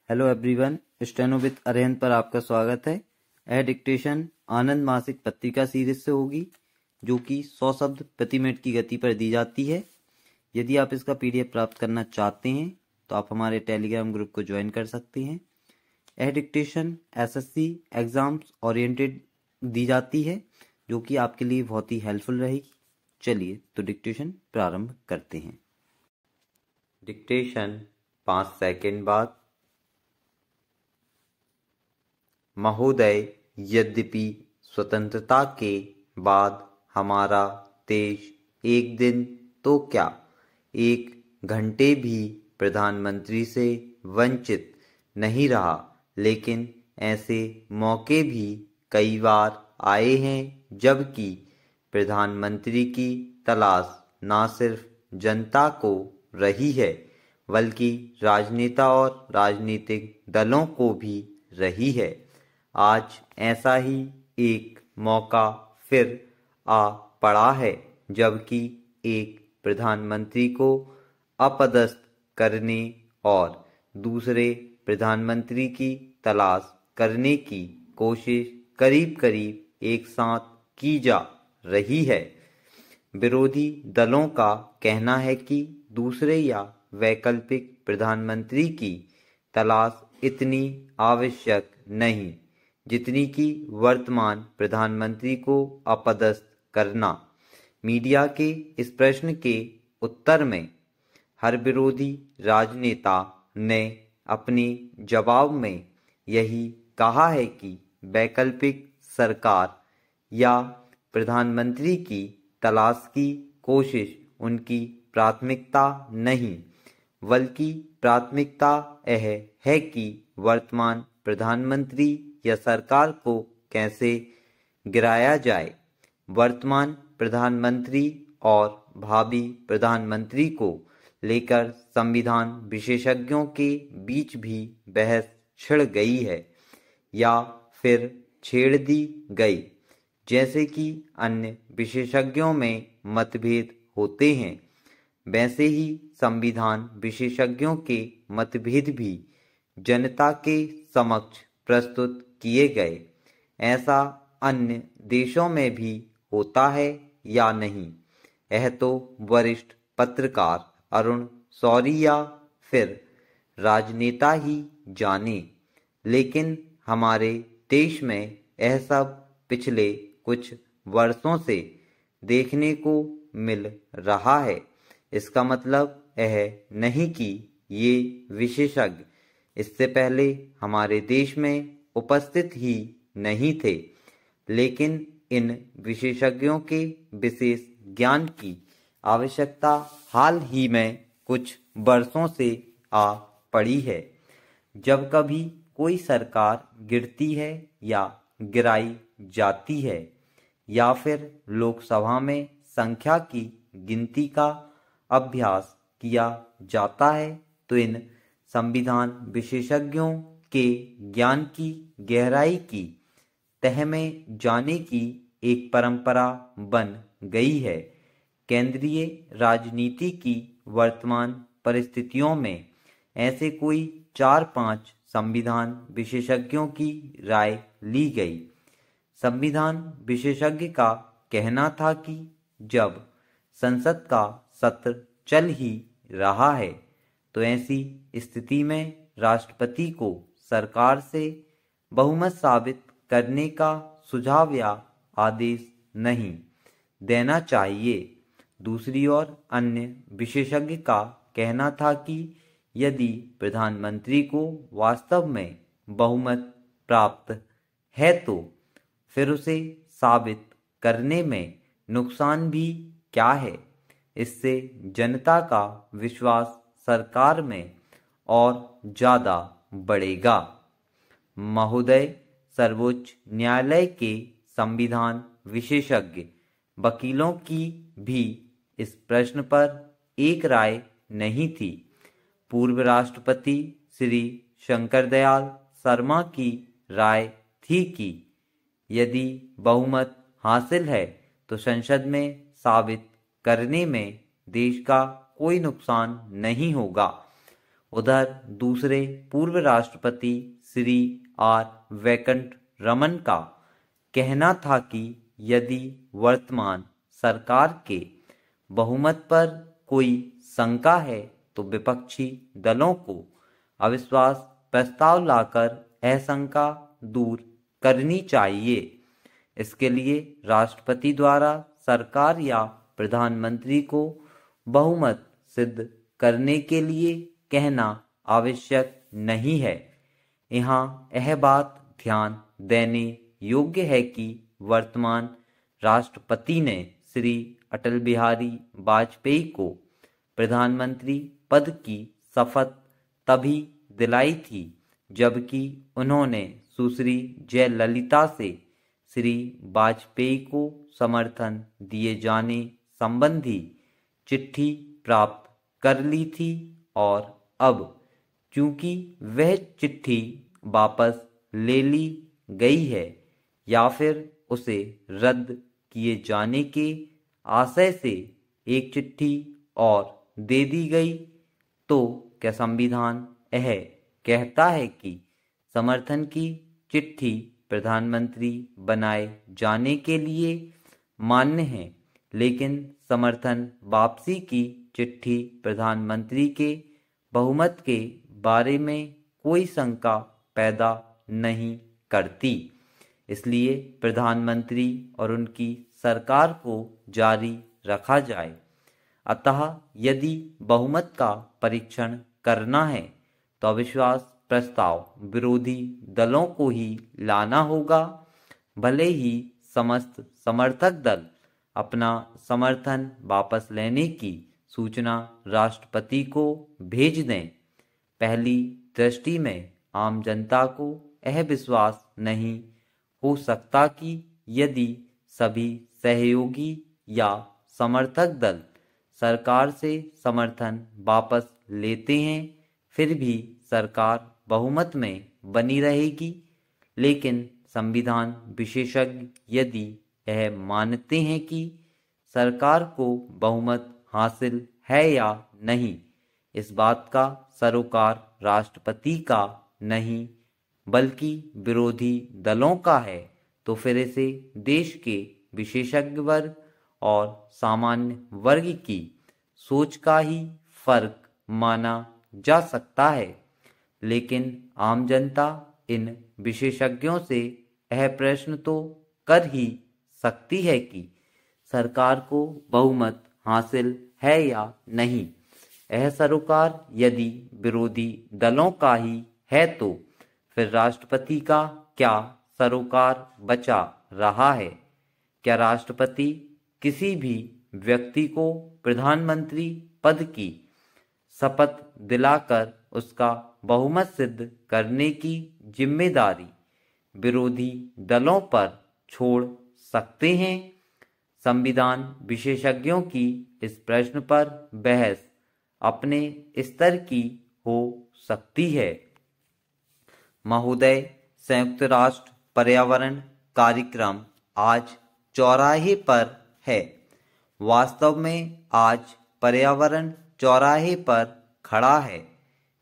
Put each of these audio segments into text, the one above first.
Hello everyone, steno with Arihant पर आपका स्वागत है। यह डिक्टेशन आनंद मासिक पत्रिका सीरीज से होगी, जो कि 100 शब्द प्रति मिनट की गति पर दी जाती है। यदि आप इसका पीडीएफ प्राप्त करना चाहते हैं तो आप हमारे टेलीग्राम ग्रुप को ज्वाइन कर सकते हैं। यह डिक्टेशन एसएससी एग्जाम्स ओरिएंटेड दी जाती है, जो कि आपके लिए बहुत ही हेल्पफुल रहेगी। चलिए तो डिक्टेशन प्रारंभ करते हैं। डिक्टेशन 5 सेकंड बाद। महोदय, यद्यपि स्वतंत्रता के बाद हमारा देश एक दिन तो क्या, एक घंटे भी प्रधानमंत्री से वंचित नहीं रहा, लेकिन ऐसे मौके भी कई बार आए हैं जबकि प्रधानमंत्री की तलाश न सिर्फ जनता को रही है, बल्कि राजनेता और राजनीतिक दलों को भी रही है। आज ऐसा ही एक मौका फिर आ पड़ा है, जबकि एक प्रधानमंत्री को अपदस्थ करने और दूसरे प्रधानमंत्री की तलाश करने की कोशिश करीब करीब एक साथ की जा रही है। विरोधी दलों का कहना है कि दूसरे या वैकल्पिक प्रधानमंत्री की तलाश इतनी आवश्यक नहीं जितनी कि वर्तमान प्रधानमंत्री को अपदस्थ करना। मीडिया के इस प्रश्न के उत्तर में हर विरोधी राजनेता ने अपने जवाब में यही कहा है कि वैकल्पिक सरकार या प्रधानमंत्री की तलाश की कोशिश उनकी प्राथमिकता नहीं, बल्कि प्राथमिकता यह है कि वर्तमान प्रधानमंत्री या सरकार को कैसे गिराया जाए। वर्तमान प्रधानमंत्री और भावी प्रधानमंत्री को लेकर संविधान विशेषज्ञों के बीच भी बहस छिड़ गई है या फिर छेड़ दी गई। जैसे कि अन्य विशेषज्ञों में मतभेद होते हैं, वैसे ही संविधान विशेषज्ञों के मतभेद भी जनता के समक्ष प्रस्तुत किए गए। ऐसा अन्य देशों में भी होता है या नहीं, यह तो वरिष्ठ पत्रकार अरुण शौरी या फिर राजनेता ही जाने, लेकिन हमारे देश में यह सब पिछले कुछ वर्षों से देखने को मिल रहा है। इसका मतलब यह नहीं कि ये विशेषज्ञ इससे पहले हमारे देश में उपस्थित ही नहीं थे, लेकिन इन विशेषज्ञों के विशेष ज्ञान की आवश्यकता हाल ही में कुछ वर्षों से आ पड़ी है। जब कभी कोई सरकार गिरती है या गिराई जाती है या फिर लोकसभा में संख्या की गिनती का अभ्यास किया जाता है, तो इन संविधान विशेषज्ञों के ज्ञान की गहराई की तह में जाने की एक परंपरा बन गई है। केंद्रीय राजनीति की वर्तमान परिस्थितियों में ऐसे कोई 4-5 संविधान विशेषज्ञों की राय ली गई। संविधान विशेषज्ञ का कहना था कि जब संसद का सत्र चल ही रहा है, तो ऐसी स्थिति में राष्ट्रपति को सरकार से बहुमत साबित करने का सुझाव या आदेश नहीं देना चाहिए। दूसरी ओर अन्य विशेषज्ञ का कहना था कि यदि प्रधानमंत्री को वास्तव में बहुमत प्राप्त है तो फिर उसे साबित करने में नुकसान भी क्या है। इससे जनता का विश्वास सरकार में और ज्यादा बढ़ेगा। महोदय, सर्वोच्च न्यायालय के संविधान विशेषज्ञ वकीलों की भी इस प्रश्न पर एक राय नहीं थी। पूर्व राष्ट्रपति श्री शंकर दयाल शर्मा की राय थी कि यदि बहुमत हासिल है तो संसद में साबित करने में देश का कोई नुकसान नहीं होगा। उधर दूसरे पूर्व राष्ट्रपति श्री आर वेंकट रमन का कहना था कि यदि वर्तमान सरकार के बहुमत पर कोई शंका है तो विपक्षी दलों को अविश्वास प्रस्ताव लाकर यह शंका दूर करनी चाहिए। इसके लिए राष्ट्रपति द्वारा सरकार या प्रधानमंत्री को बहुमत सिद्ध करने के लिए कहना आवश्यक नहीं है। यहाँ यह बात ध्यान देने योग्य है कि वर्तमान राष्ट्रपति ने श्री अटल बिहारी वाजपेयी को प्रधानमंत्री पद की शपथ तभी दिलाई थी जबकि उन्होंने सुश्री जयललिता से श्री वाजपेयी को समर्थन दिए जाने संबंधी चिट्ठी प्राप्त कर ली थी और अब चूंकि वह चिट्ठी वापस ले ली गई है या फिर उसे रद्द किए जाने के आशय से एक चिट्ठी और दे दी गई, तो क्या संविधान यह कहता है कि समर्थन की चिट्ठी प्रधानमंत्री बनाए जाने के लिए मान्य है, लेकिन समर्थन वापसी की चिट्ठी प्रधानमंत्री के बहुमत के बारे में कोई शंका पैदा नहीं करती। इसलिए प्रधानमंत्री और उनकी सरकार को जारी रखा जाए। अतः यदि बहुमत का परीक्षण करना है तो अविश्वास प्रस्ताव विरोधी दलों को ही लाना होगा, भले ही समस्त समर्थक दल अपना समर्थन वापस लेने की सूचना राष्ट्रपति को भेज दें। पहली दृष्टि में आम जनता को यह विश्वास नहीं हो सकता कि यदि सभी सहयोगी या समर्थक दल सरकार से समर्थन वापस लेते हैं फिर भी सरकार बहुमत में बनी रहेगी। लेकिन संविधान विशेषज्ञ यदि यह मानते हैं कि सरकार को बहुमत हासिल है या नहीं, इस बात का सरोकार राष्ट्रपति का नहीं बल्कि विरोधी दलों का है, तो फिर इसे देश के विशेषज्ञ वर्ग और सामान्य वर्ग की सोच का ही फर्क माना जा सकता है। लेकिन आम जनता इन विशेषज्ञों से यह प्रश्न तो कर ही सकती है कि सरकार को बहुमत हासिल है या नहीं। यह सरोकार यदि विरोधी दलों का ही है तो फिर राष्ट्रपति का क्या सरोकार बचा रहा है? क्या राष्ट्रपति किसी भी व्यक्ति को प्रधानमंत्री पद की शपथ दिलाकर उसका बहुमत सिद्ध करने की जिम्मेदारी विरोधी दलों पर छोड़ सकते हैं? संविधान विशेषज्ञों की इस प्रश्न पर बहस अपने स्तर की हो सकती है। महोदय, संयुक्त राष्ट्र पर्यावरण कार्यक्रम आज चौराहे पर है। वास्तव में आज पर्यावरण चौराहे पर खड़ा है।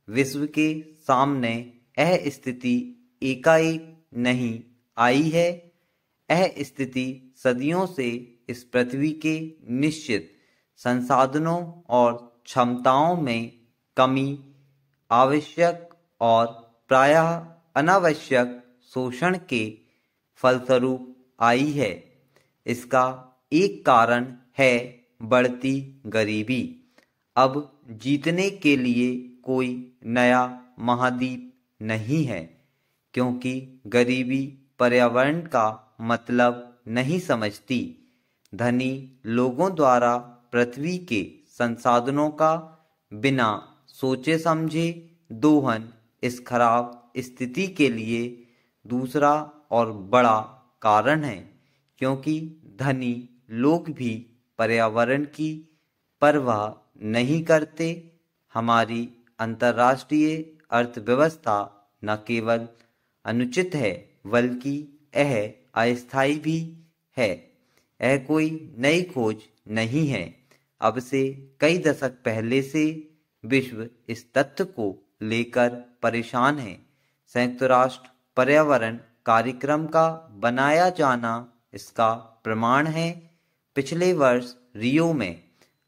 विश्व के सामने यह स्थिति एकाएक नहीं आई है। यह स्थिति सदियों से इस पृथ्वी के निश्चित संसाधनों और क्षमताओं में कमी, आवश्यक और प्रायः अनावश्यक शोषण के फलस्वरूप आई है। इसका एक कारण है बढ़ती गरीबी। अब जीतने के लिए कोई नया महाद्वीप नहीं है, क्योंकि गरीबी पर्यावरण का मतलब नहीं समझती। धनी लोगों द्वारा पृथ्वी के संसाधनों का बिना सोचे समझे दोहन इस खराब स्थिति के लिए दूसरा और बड़ा कारण है, क्योंकि धनी लोग भी पर्यावरण की परवाह नहीं करते। हमारी अंतर्राष्ट्रीय अर्थव्यवस्था न केवल अनुचित है बल्कि यह अस्थायी भी है। यह कोई नई खोज नहीं है। अब से कई दशक पहले से विश्व इस तथ्य को लेकर परेशान है। संयुक्त राष्ट्र पर्यावरण कार्यक्रम का बनाया जाना इसका प्रमाण है। पिछले वर्ष रियो में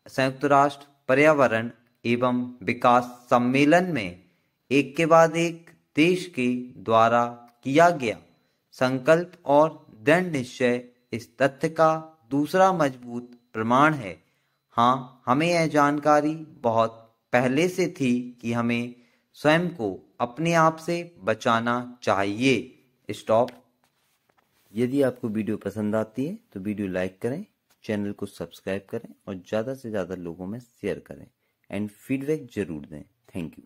संयुक्त राष्ट्र पर्यावरण एवं विकास सम्मेलन में एक के बाद एक देश के द्वारा किया गया संकल्प और दृढ़ निश्चय इस तथ्य का दूसरा मजबूत प्रमाण है। हाँ, हमें यह जानकारी बहुत पहले से थी कि हमें स्वयं को अपने आप से बचाना चाहिए। स्टॉप। यदि आपको वीडियो पसंद आती है तो वीडियो लाइक करें, चैनल को सब्सक्राइब करें और ज़्यादा से ज़्यादा लोगों में शेयर करें एंड फीडबैक जरूर दें। Thank you.